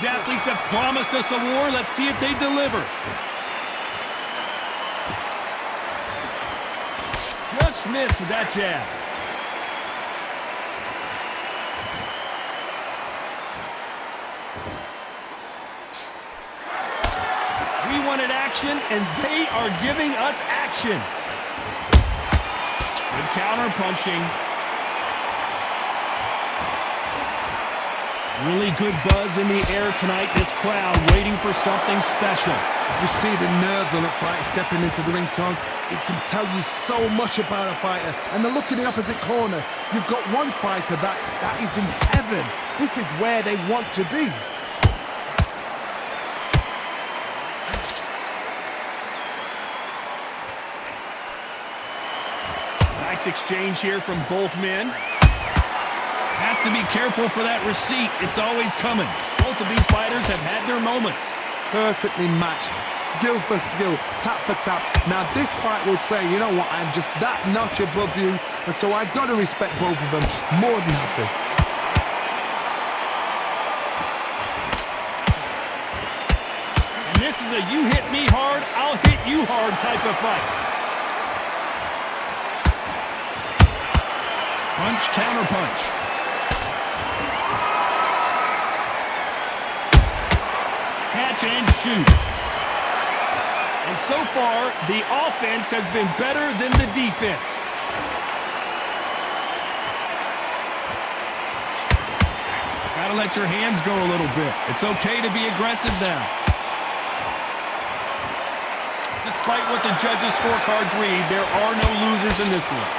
These athletes have promised us a war. Let's see if they deliver. Just missed with that jab. We wanted action, and they are giving us action. Good counter punching. Really good buzz in the air tonight. This crowd waiting for something special. Just see the nerves on that fighter stepping into the ring, Tom. It can tell you so much about a fighter. And the look in the opposite corner. You've got one fighter that is in heaven. This is where they want to be. Nice exchange here from both men. Has to be careful for that receipt. It's always coming. Both of these fighters have had their moments. Perfectly matched. Skill for skill. Tap for tap. Now this fight will say, you know what, I'm just that notch above you. And so I've got to respect both of them. More than happy. And this is a you hit me hard, I'll hit you hard type of fight. Punch, counter punch. Catch and shoot. And so far, the offense has been better than the defense. Gotta let your hands go a little bit. It's okay to be aggressive now. Despite what the judges' scorecards read, there are no losers in this one.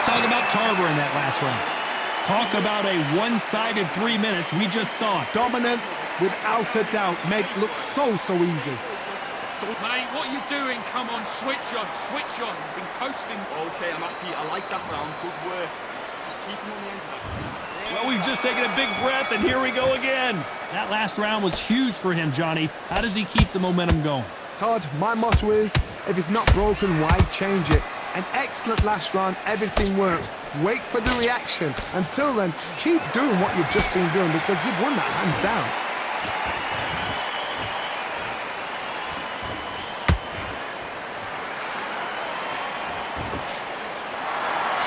Talk about Tarver in that last round. Talk about a one-sided 3 minutes. We just saw it. Dominance, without a doubt, made it look so easy. Mate, what are you doing? Come on, switch on, switch on. You've been coasting. Okay, I'm happy. I like that round. Good work. Just keep me on the end of that. Well, we've just taken a big breath, and here we go again. That last round was huge for him, Johnny. How does he keep the momentum going? Todd, my motto is, if it's not broken, why change it? An excellent last round, everything works. Wait for the reaction. Until then, keep doing what you've just been doing because you've won that hands down.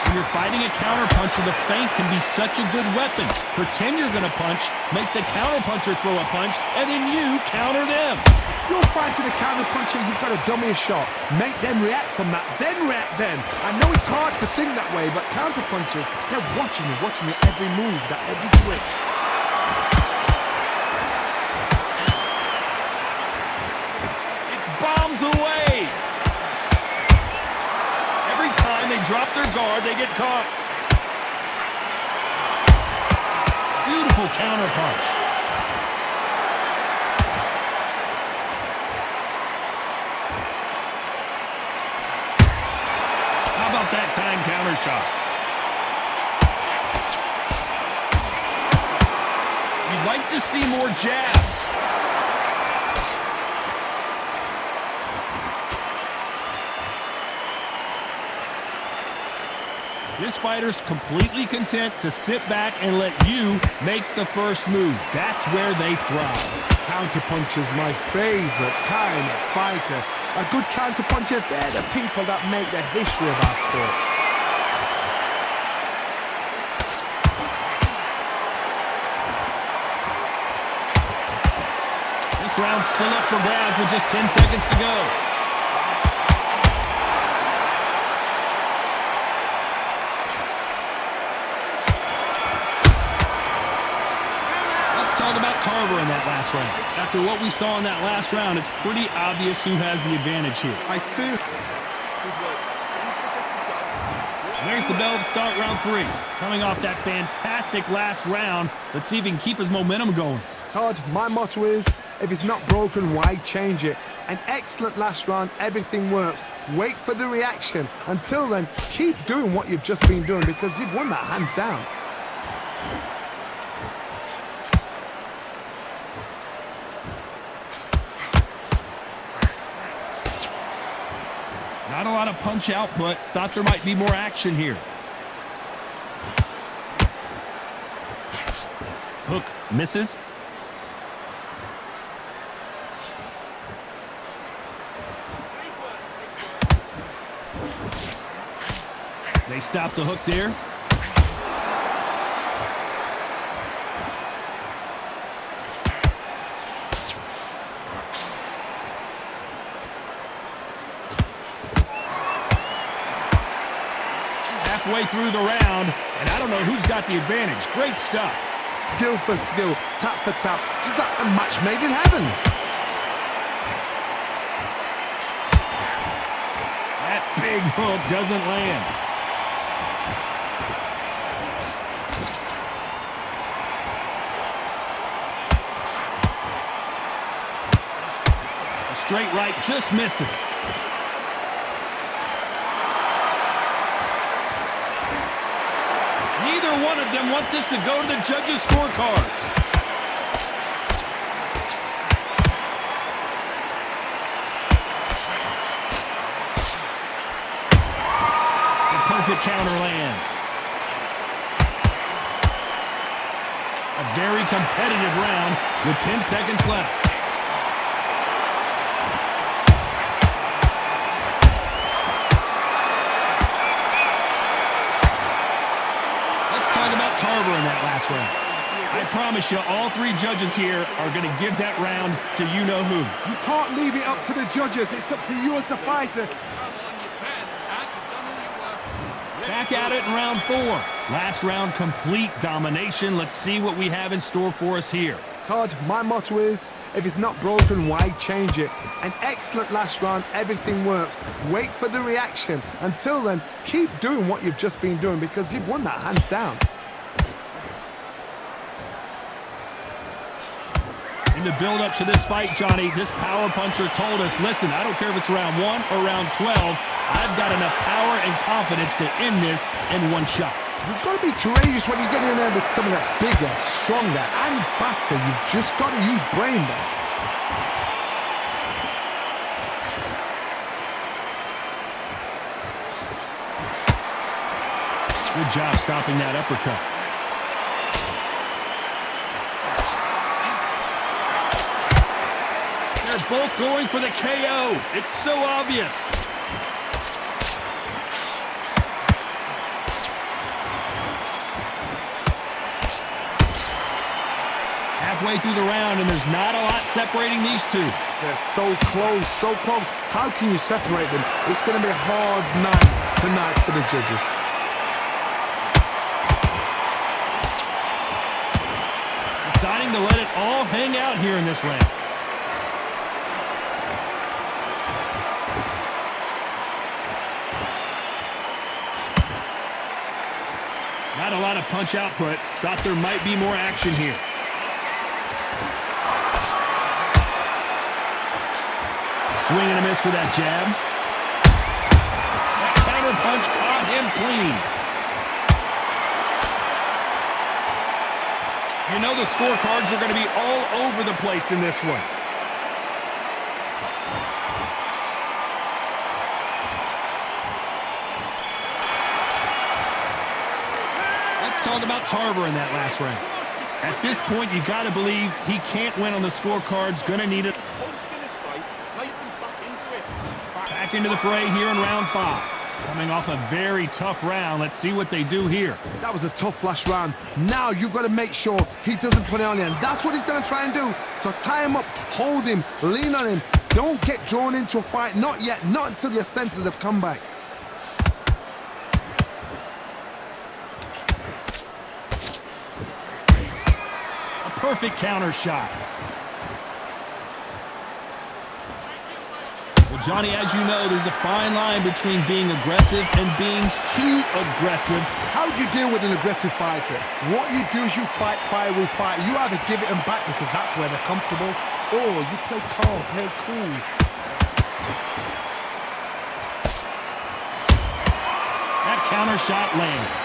When you're fighting a counterpuncher, the feint can be such a good weapon. Pretend you're going to punch, make the counterpuncher throw a punch, and then you counter them. If you're fighting a counterpuncher, you've got to dummy a shot. Make them react from that, then react then. I know it's hard to think that way, but counterpunchers, they're watching you every move, that every switch. It's bombs away. Every time they drop their guard, they get caught. Beautiful counter punch. How about that time counter shot? You'd like to see more jabs. This fighter's completely content to sit back and let you make the first move. That's where they thrive. Counterpuncher's my favorite kind of fighter. A good counterpuncher, they're the people that make the history of our sport. This round's still up for grabs with just 10 seconds to go. Talk about Tarver in that last round. After what we saw in that last round, it's pretty obvious who has the advantage here. I see. There's the bell to start round 3. Coming off that fantastic last round, let's see if he can keep his momentum going. Todd, my motto is, if it's not broken, why change it? An excellent last round, everything works. Wait for the reaction. Until then, keep doing what you've just been doing because you've won that hands down. Not a lot of punch output. Thought there might be more action here. Hook misses. They stop the hook there. Halfway through the round, and I don't know who's got the advantage. Great stuff. Skill for skill, tap for tap, just like a match made in heaven. That big hook doesn't land. A straight right just misses. Neither one of them want this to go to the judges' scorecards. The perfect counter lands. A very competitive round with 10 seconds left. Tarver in that last round. I promise you, all three judges here are going to give that round to you-know-who. You can't leave it up to the judges. It's up to you as the fighter. Back at it in round 4. Last round, complete domination. Let's see what we have in store for us here. Todd, my motto is, if it's not broken, why change it? An excellent last round, everything works. Wait for the reaction. Until then, keep doing what you've just been doing because you've won that hands down. In the build-up to this fight, Johnny, this power puncher told us, listen, I don't care if it's round 1 or round 12, I've got enough power and confidence to end this in one shot. You've got to be courageous when you get in there with someone that's bigger, stronger, and faster. You've just got to use brain there. Good job stopping that uppercut. They're both going for the KO. It's so obvious. Halfway through the round, and there's not a lot separating these two. They're so close, so close. How can you separate them? It's going to be a hard night tonight for the judges. Deciding to let it all hang out here in this round. Not a lot of punch output. Thought there might be more action here. Swing and a miss for that jab. That counter punch caught him clean. You know the scorecards are going to be all over the place in this one. Let's talk about Tarver in that last round. At this point, you got to believe he can't win on the scorecards. Going to need it. Back into the fray here in round 5. Coming off a very tough round. Let's see what they do here. That was a tough last round. Now you've got to make sure he doesn't put it on you, and that's what he's going to try and do. So tie him up, hold him, lean on him. Don't get drawn into a fight. Not yet. Not until your senses have come back. A perfect counter shot. Well, Johnny, as you know, there's a fine line between being aggressive and being too aggressive. How do you deal with an aggressive fighter? What you do is you fight fire with fire. You either give it them back because that's where they're comfortable, or you play calm, play cool. That counter shot lands.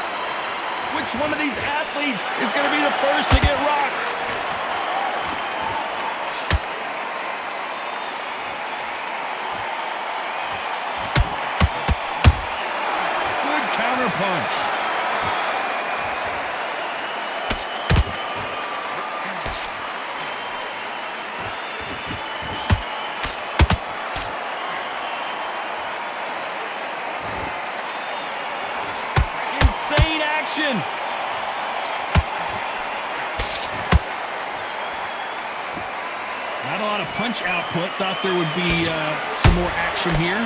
Which one of these athletes is going to be the first to get rocked? Not a lot of punch output. Thought there would be some more action here.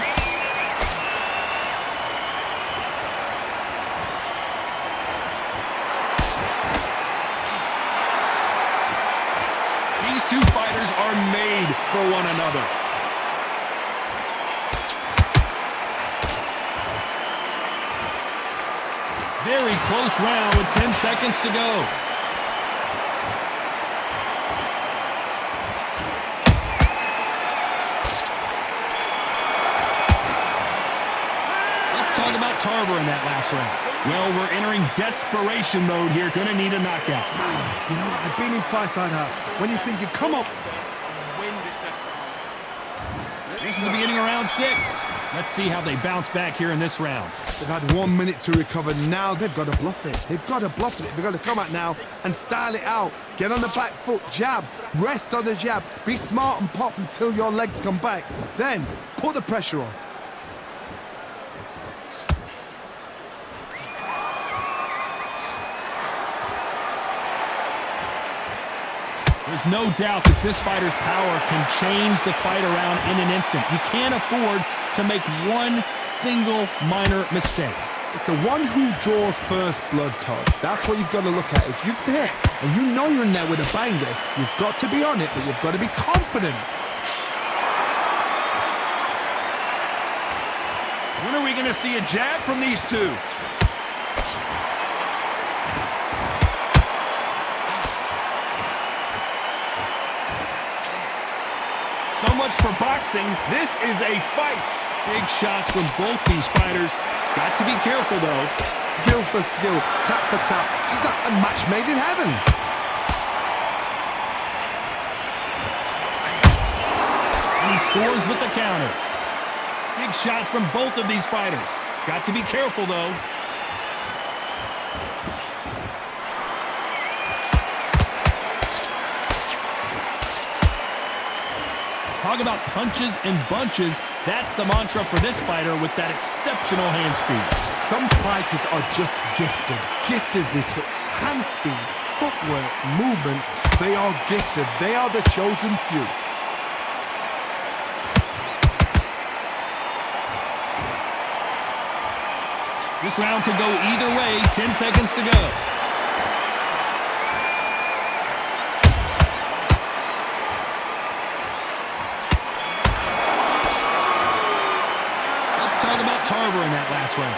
These two fighters are made for one another. Very close round with 10 seconds to go. Let's talk about Tarver in that last round. Well, we're entering desperation mode here. Gonna need a knockout. You know, I've been in fights like that. When you're thinking, come on. Win this next round. This is the beginning of round 6. Let's see how they bounce back here in this round. They've had 1 minute to recover. Now they've got to bluff it. They've got to bluff it. They've got to come out now and style it out. Get on the back foot, jab, rest on the jab. Be smart and pop until your legs come back. Then put the pressure on. There's no doubt that this fighter's power can change the fight around in an instant. You can't afford to make one single minor mistake. It's the one who draws first blood, Todd. That's what you've got to look at. If you're there and you know you're in there with a banger, you've got to be on it, but you've got to be confident. When are we going to see a jab from these two? So much for boxing. This is a fight. Big shots from both these fighters. Got to be careful, though. Skill for skill, tap for tap. Just like a match made in heaven. And he scores with the counter. Big shots from both of these fighters. Got to be careful, though. Talk about punches and bunches. That's the mantra for this fighter with that exceptional hand speed. Some fighters are just gifted. Gifted with such hand speed, footwork, movement. They are gifted. They are the chosen few. This round could go either way. 10 seconds to go. Tarver in that last round.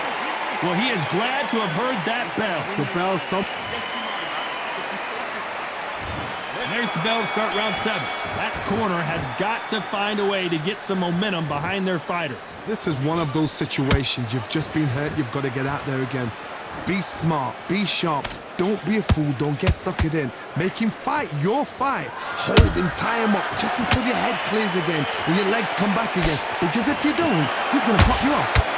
Well, he is glad to have heard that bell. The bell, There's the bell to start round 7. That corner has got to find a way to get some momentum behind their fighter. This is one of those situations. You've just been hurt. You've got to get out there again. Be smart. Be sharp. Don't be a fool. Don't get suckered in. Make him fight your fight. Hold him, tie him up, just until your head clears again and your legs come back again. Because if you don't, he's going to pop you off.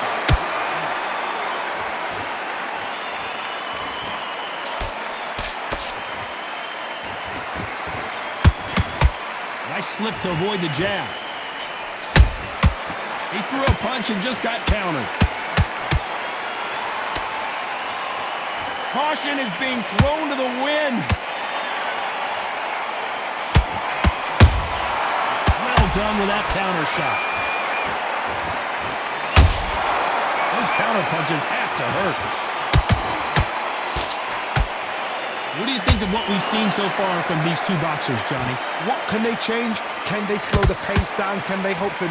Nice slip to avoid the jab. He threw a punch and just got countered. Caution is being thrown to the wind. Well done with that counter shot. Those counter punches have to hurt. What do you think of what we've seen so far from these two boxers, Johnny? What can they change? Can they slow the pace down? Can they hope to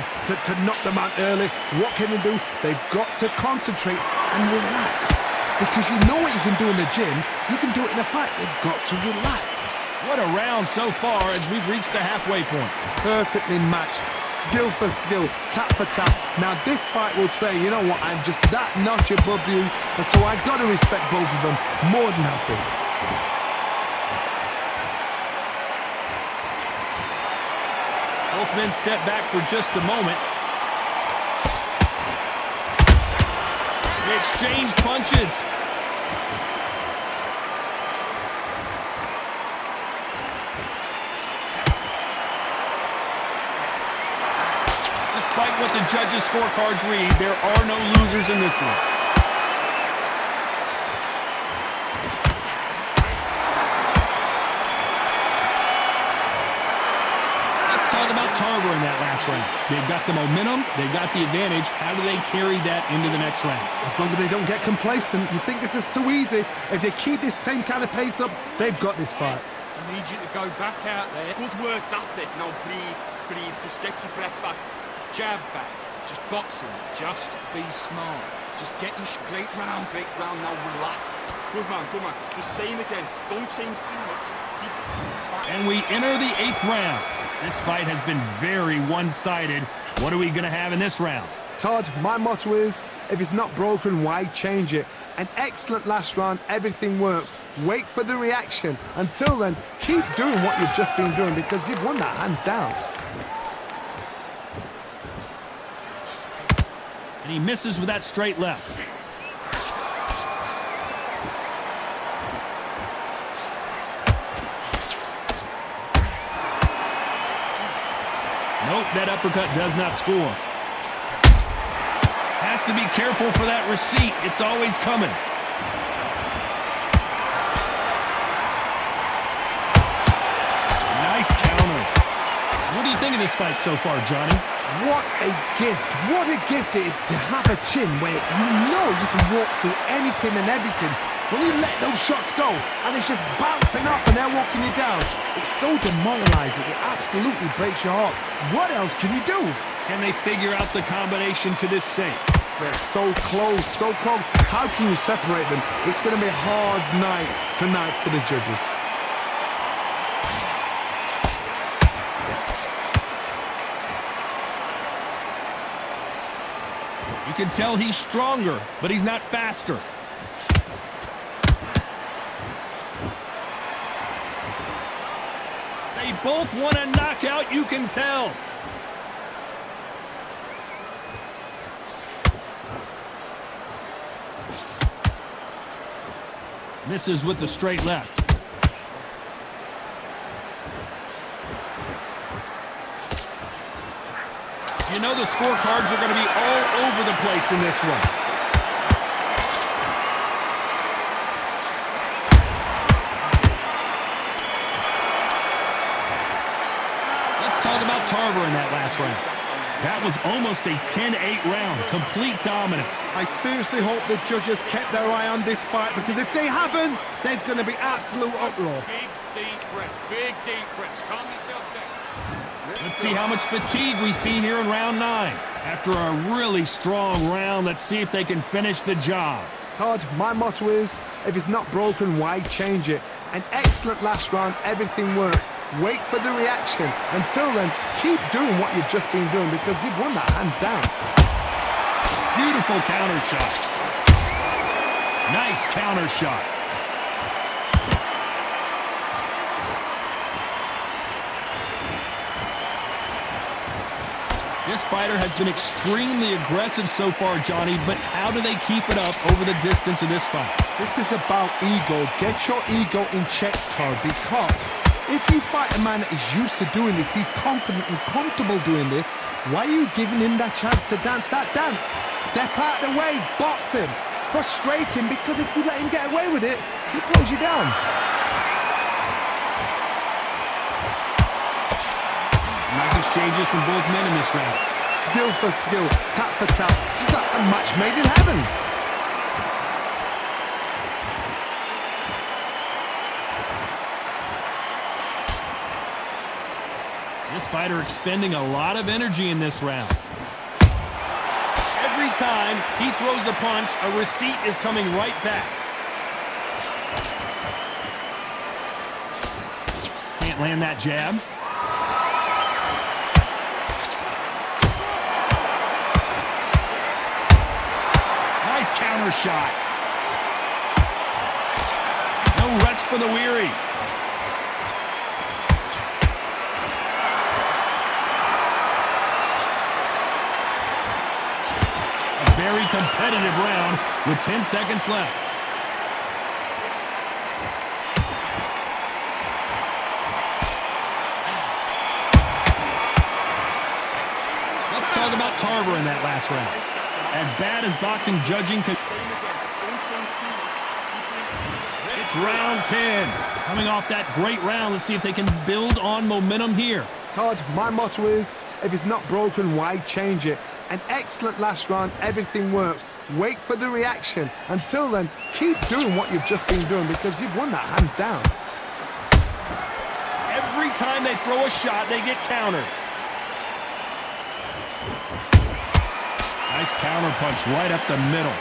knock them out early? What can they do? They've got to concentrate and relax. Because you know what you can do in the gym, you can do it in a fight. They've got to relax. What a round so far as we've reached the halfway point. Perfectly matched, skill for skill, tap for tap. Now this fight will say, you know what, I'm just that notch above you, and so I got to respect both of them more than happy. Both men step back for just a moment. They exchange punches. Despite what the judges' scorecards read, there are no losers in this one. talk about Tarver in that last round. They've got the momentum. They've got the advantage. How do they carry that into the next round? As long as they don't get complacent, you think this is too easy. If they keep this same kind of pace up, they've got this fight. I need you to go back out there. Good work, that's it. Now breathe, breathe. Just get your breath back. Jab back. Just boxing. Just be smart. Just get you straight round. Great round, now relax. Good man, good man. Just same again. Don't change too much. And we enter the 8th round. This fight has been very one-sided. What are we going to have in this round? Todd, my motto is, if it's not broken, why change it? An excellent last round, everything works. Wait for the reaction. Until then, keep doing what you've just been doing because you've won that hands down. And he misses with that straight left. Nope, that uppercut does not score. Has to be careful for that receipt. It's always coming. Nice counter. What do you think of this fight so far, Johnny? What a gift. What a gift it is to have a chin where you know you can walk through anything and everything. When you let those shots go and it's just bouncing up and they're walking you down, it's so demoralizing. It absolutely breaks your heart. What else can you do? Can they figure out the combination to this safe? They're so close, so close. How can you separate them? It's going to be a hard night tonight for the judges. You can tell he's stronger, but he's not faster. They both want a knockout, you can tell. Misses with the straight left. You know the scorecards are going to be all over the place in this one. Let's talk about Tarver in that last round. That was almost a 10-8 round, complete dominance. I seriously hope the judges kept their eye on this fight because if they haven't, there's going to be absolute uproar. Big, deep breaths. Big, deep breaths. Calm yourself down. Let's see how much fatigue we see here in round 9. After a really strong round, let's see if they can finish the job. Todd, my motto is, if it's not broken, why change it? An excellent last round, everything works. Wait for the reaction. Until then, keep doing what you've just been doing because you've won that hands down. Beautiful counter shot. Nice counter shot. This fighter has been extremely aggressive so far, Johnny, but how do they keep it up over the distance of this fight? This is about ego. Get your ego in check, Todd, because if you fight a man that is used to doing this, he's confident and comfortable doing this, why are you giving him that chance to dance that dance? Step out of the way, box him, frustrate him, because if you let him get away with it, he close you down. Nice exchanges from both men in this round. Skill for skill, tap for tap, just like a match made in heaven. This fighter expending a lot of energy in this round. Every time he throws a punch, a receipt is coming right back. Can't land that jab. Nice counter shot. No rest for the weary. Very competitive round with 10 seconds left. Let's talk about Tarver in that last round. As bad as boxing judging can... It's It's round 10. Coming off that great round, let's see if they can build on momentum here. Todd, my motto is, if it's not broken, why change it? An excellent last round, everything works. Wait for the reaction. Until then, keep doing what you've just been doing because you've won that hands down. Every time they throw a shot, they get countered. Nice counter punch right up the middle.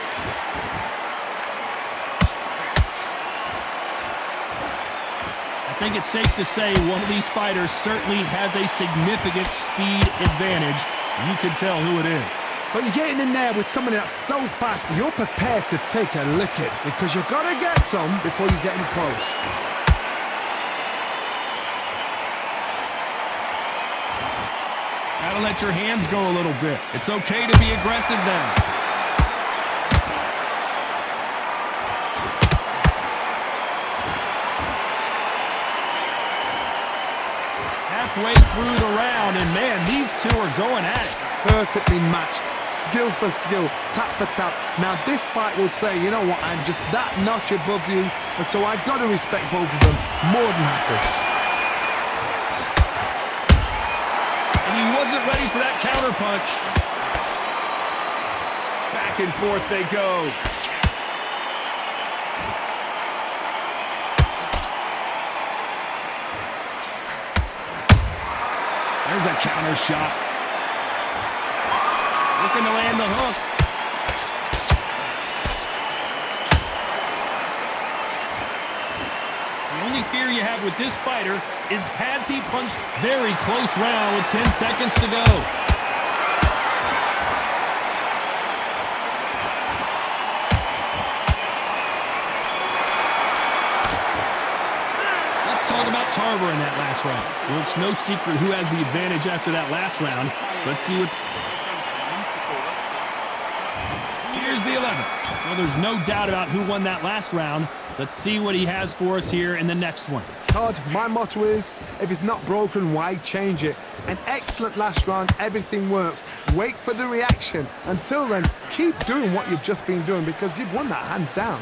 I think it's safe to say one of these fighters certainly has a significant speed advantage. You can tell who it is. So you're getting in there with somebody that's so fast, you're prepared to take a licking because you've got to get some before you get in close. Gotta let your hands go a little bit. It's okay to be aggressive then. Halfway through the round, and man, these two are going at it. Perfectly matched, skill for skill, tap for tap. Now this fight will say, you know what, I'm just that notch above you, and so I've got to respect both of them more than happy. And he wasn't ready for that counter punch. Back and forth they go. There's a counter shot. Looking to land the hook. The only fear you have with this fighter is has he punched? Very close round with 10 seconds to go. Let's talk about Tarver in that last round. Well, it's no secret who has the advantage after that last round. Let's see what... Here's the 11th. Well, there's no doubt about who won that last round. Let's see what he has for us here in the next one. Todd, my motto is, if it's not broken, why change it? An excellent last round, everything works. Wait for the reaction. Until then, keep doing what you've just been doing because you've won that hands down.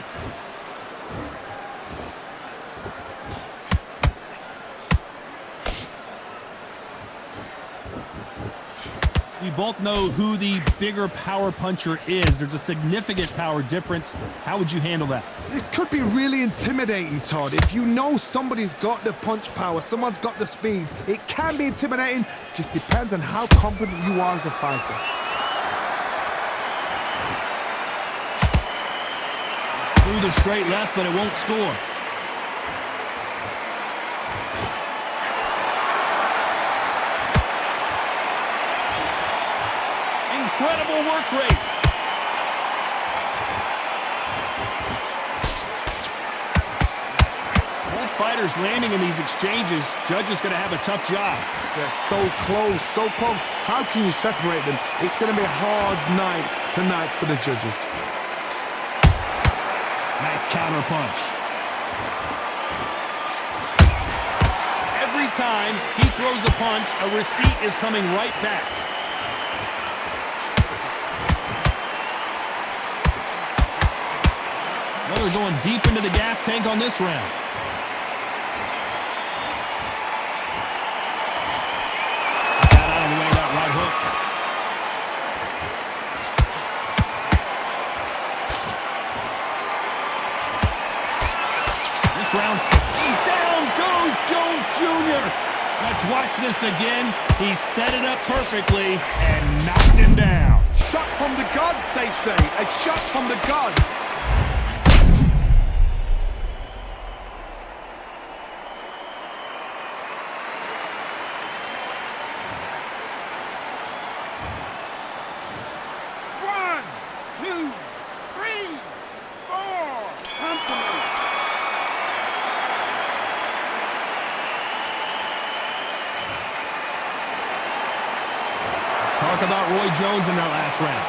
We both know who the bigger power puncher is. There's a significant power difference. How would you handle that? This could be really intimidating, Todd. If you know somebody's got the punch power, someone's got the speed, it can be intimidating. Just depends on how confident you are as a fighter. Through the straight left, but it won't score. Incredible work rate. Both fighters landing in these exchanges. Judge is going to have a tough job. They're so close, so close. How can you separate them? It's going to be a hard night tonight for the judges. Nice counter punch. Every time he throws a punch, a receipt is coming right back. Well, they're going deep into the gas tank on this round. Got out of the way of that right hook. This round, down goes Jones Jr. Let's watch this again. He set it up perfectly and knocked him down. Shot from the gods, they say. A shot from the gods. Talk about Roy Jones in that last round.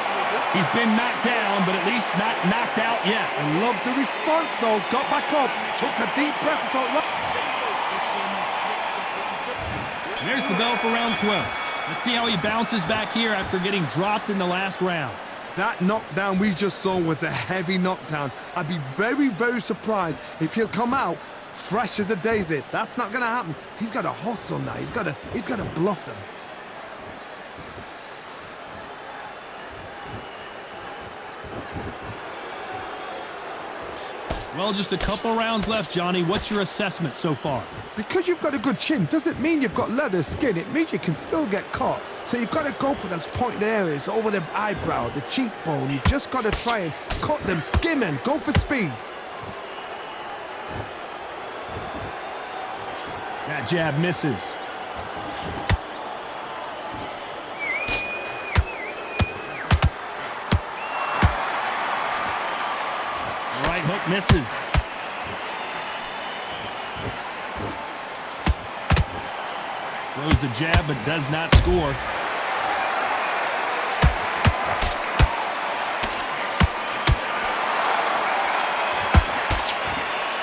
He's been knocked down, but at least not knocked out yet. I love the response, though. Got back up, took a deep breath, and thought, right. There's the bell for round 12. Let's see how he bounces back here after getting dropped in the last round. That knockdown we just saw was a heavy knockdown. I'd be very, very surprised if he'll come out fresh as a daisy. That's not going to happen. He's got to hustle now. He's got to bluff them. Well, just a couple rounds left, Johnny. What's your assessment so far? Because you've got a good chin doesn't mean you've got leather skin. It means you can still get caught. So you've got to go for those pointed areas over the eyebrow, the cheekbone. You just got to try and cut them, skim and go for speed. That jab misses. Right hook misses. Throws the jab but does not score.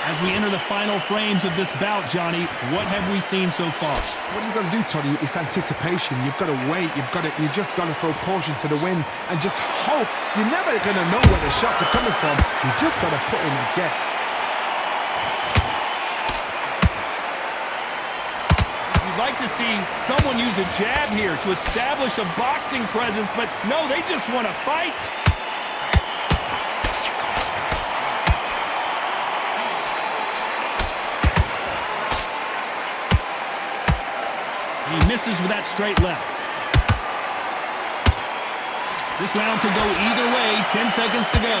As we enter the final frames of this bout, Johnny, what have we seen so far? What you've got to do, Tony, is anticipation. You've got to wait. You just got to throw caution to the wind and just hope. You're never going to know where the shots are coming from. You just got to put in a guess. You'd like to see someone use a jab here to establish a boxing presence, but no, they just want to fight. He misses with that straight left. This round could go either way. 10 seconds to go.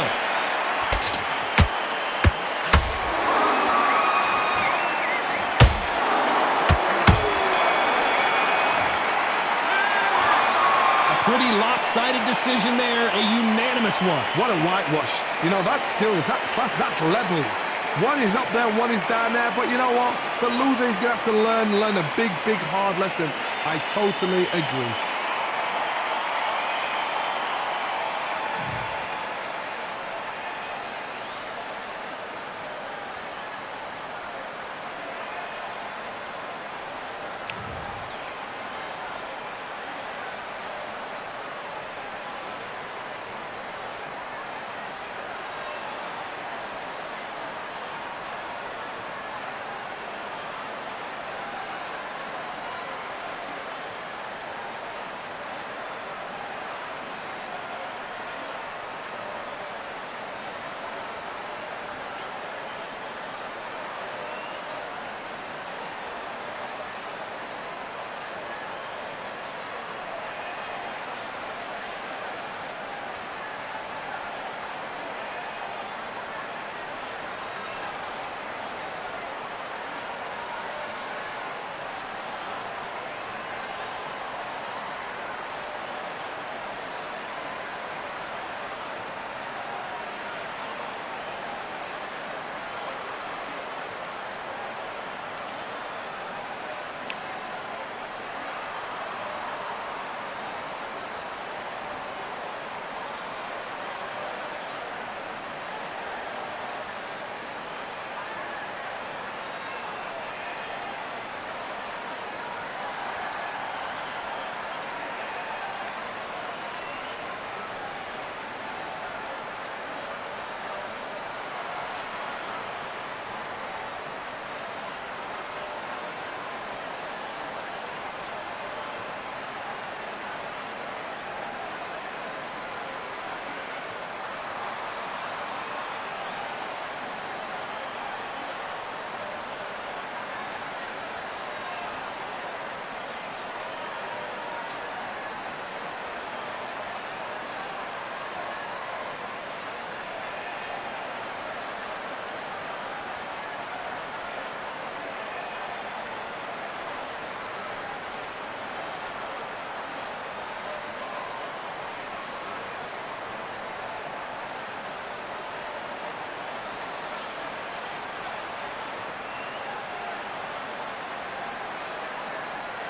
A pretty lopsided decision there. A unanimous one. What a whitewash. You know, that's skills, that's class, that's levels. One is up there, one is down there, but you know what? The loser is going to have to learn a big, big, hard lesson. I totally agree.